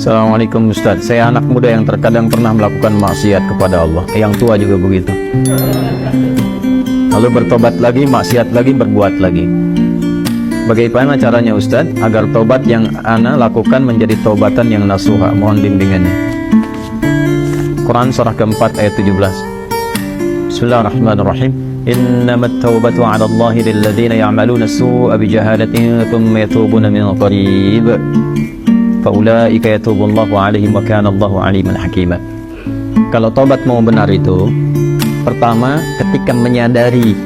Assalamualaikum Ustaz, saya anak muda yang terkadang pernah melakukan maksiat kepada Allah. Yang tua juga begitu. Lalu bertobat lagi, maksiat lagi, berbuat lagi. Bagaimana caranya Ustaz agar tobat yang ana lakukan menjadi tobatan yang nasuha? Mohon bimbingannya. Quran surah keempat ayat 17. Bismillahirrahmanirrahim. Innamat taubatu 'ala Allahi lilladzina ya'maluna as-su'a bijahalatin thumma yatubuna min qarib. Faulaika yatubullahu 'alaihim wa kana Allahu 'aliman hakima. Kalau tobat mau benar itu, pertama ketika menyadari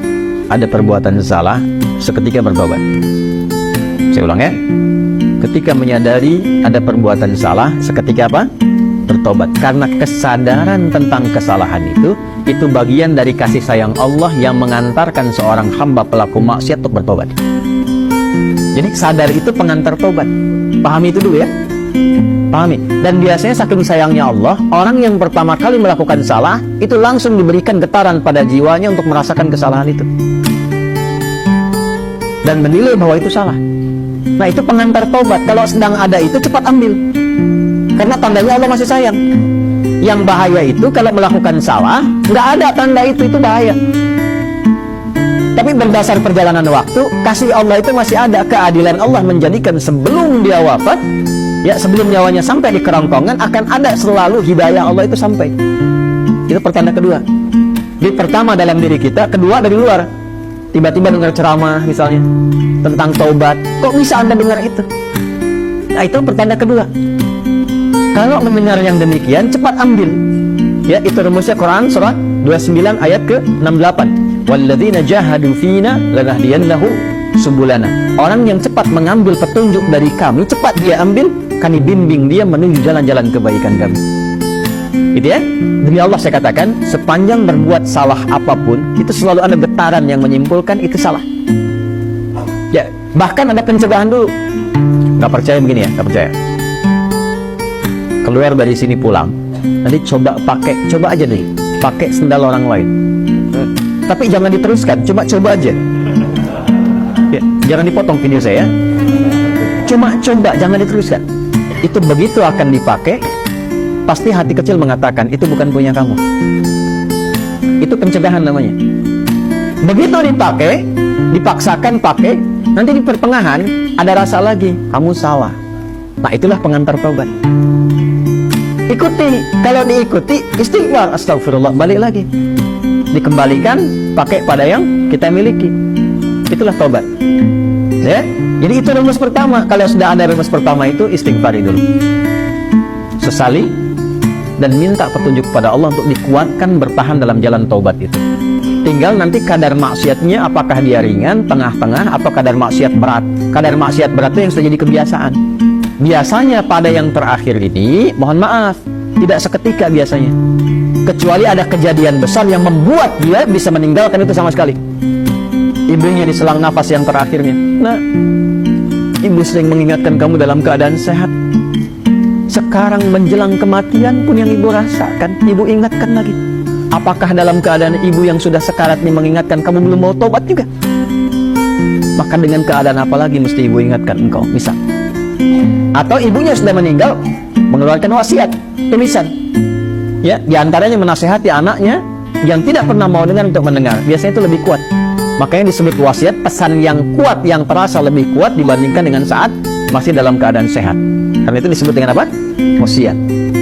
ada perbuatan salah, seketika bertobat. Saya ulang ya. Ketika menyadari ada perbuatan salah, seketika apa? Bertobat. Karena kesadaran tentang kesalahan itu bagian dari kasih sayang Allah yang mengantarkan seorang hamba pelaku maksiat untuk bertobat. Jadi sadar itu pengantar tobat. Pahami itu dulu ya. Pahami. Dan biasanya saking sayangnya Allah, orang yang pertama kali melakukan salah itu langsung diberikan getaran pada jiwanya untuk merasakan kesalahan itu dan menilai bahwa itu salah. Nah, itu pengantar tobat. Kalau sedang ada itu cepat ambil, karena tandanya Allah masih sayang. Yang bahaya itu kalau melakukan salah nggak ada tanda itu bahaya. Tapi berdasar perjalanan waktu, kasih Allah itu masih ada. Keadilan Allah menjadikan sebelum dia wafat, ya sebelum nyawanya sampai di kerongkongan, akan ada selalu hidayah Allah itu sampai. Itu pertanda kedua. Jadi pertama dalam diri kita, kedua dari luar. Tiba-tiba dengar ceramah misalnya tentang taubat, kok bisa Anda dengar itu? Nah, itu pertanda kedua. Kalau mendengar yang demikian, cepat ambil. Ya, itu rumusnya Quran surat 29 ayat ke-68. Walladzina jahadu fina lanahdiyannahum subulana. Orang yang cepat mengambil petunjuk dari kami, cepat dia ambil, kami bimbing dia menuju jalan-jalan kebaikan kami. Itu ya. Demi Allah saya katakan, sepanjang berbuat salah apapun, itu selalu ada getaran yang menyimpulkan itu salah. Ya, bahkan ada pencegahan dulu. Gak percaya begini ya, gak percaya. Keluar dari sini pulang, nanti coba aja deh, pakai sendal orang lain. Tapi jangan diteruskan, coba aja. Ya, jangan dipotong video saya. Cuma coba, jangan diteruskan. Itu begitu akan dipakai, pasti hati kecil mengatakan itu bukan punya kamu. Itu pencegahan namanya. Begitu dipakai, dipaksakan pakai, nanti di pertengahan ada rasa lagi, kamu salah. Nah, itulah pengantar taubat. Ikuti, kalau diikuti istighfar, astagfirullah, balik lagi, dikembalikan pakai pada yang kita miliki. Itulah taubat. Ya, jadi itu rumus pertama. Kalau sudah ada rumus pertama itu, istighfari dulu, sesali, dan minta petunjuk pada Allah untuk dikuatkan bertahan dalam jalan taubat itu. Tinggal nanti kadar maksiatnya, apakah dia ringan, tengah-tengah, atau kadar maksiat berat. Kadar maksiat berat itu yang sudah jadi kebiasaan. Biasanya pada yang terakhir ini, mohon maaf, tidak seketika biasanya. Kecuali ada kejadian besar yang membuat dia bisa meninggalkan itu sama sekali. Ibunya diselang nafas yang terakhirnya. Nah, ibu sering mengingatkan kamu dalam keadaan sehat. Sekarang menjelang kematian pun yang ibu rasakan, ibu ingatkan lagi. Apakah dalam keadaan ibu yang sudah sekarat ini mengingatkan kamu belum mau tobat juga? Maka dengan keadaan apa lagi mesti ibu ingatkan engkau, misal. Atau ibunya sudah meninggal, mengeluarkan wasiat, tulisan. Ya, diantaranya menasihati anaknya yang tidak pernah mau dengar untuk mendengar. Biasanya itu lebih kuat. Makanya disebut wasiat, pesan yang kuat, yang terasa lebih kuat dibandingkan dengan saat masih dalam keadaan sehat. Karena itu disebut dengan apa? Wasiat.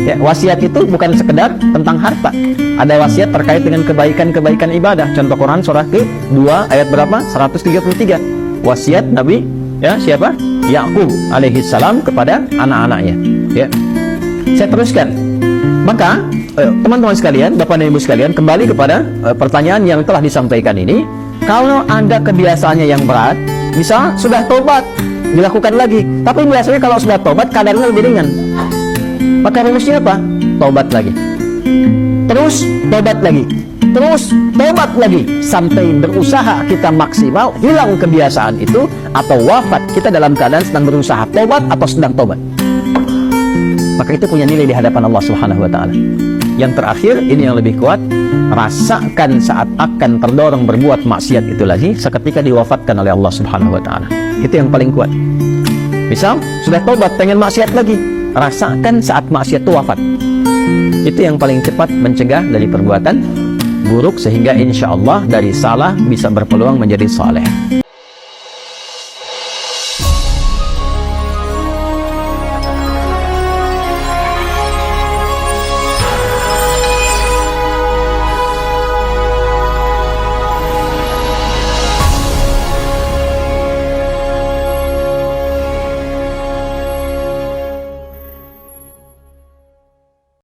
Ya, wasiat itu bukan sekedar tentang harta. Ada wasiat terkait dengan kebaikan-kebaikan ibadah. Contoh Quran surah ke-2 ayat berapa? 133. Wasiat Nabi, ya, siapa? Yaqub alaihi salam kepada anak-anaknya. Ya. Saya teruskan. Maka teman-teman sekalian, Bapak dan Ibu sekalian, kembali kepada pertanyaan yang telah disampaikan ini. Kalau ada kebiasaannya yang berat, misal sudah tobat, dilakukan lagi, tapi biasanya kalau sudah tobat kadarnya lebih ringan, maka rumusnya apa? Tobat lagi, terus tobat lagi, terus tobat lagi, sampai berusaha kita maksimal hilang kebiasaan itu, atau wafat kita dalam keadaan sedang berusaha tobat atau sedang tobat. Maka itu punya nilai di hadapan Allah Subhanahu wa Ta'ala. Yang terakhir, ini yang lebih kuat, rasakan saat akan terdorong berbuat maksiat itu lagi seketika diwafatkan oleh Allah Subhanahu wa Ta'ala. Itu yang paling kuat. Misal sudah tobat pengen maksiat lagi, rasakan saat maksiat itu wafat. Itu yang paling cepat mencegah dari perbuatan buruk, sehingga insya Allah dari salah bisa berpeluang menjadi saleh.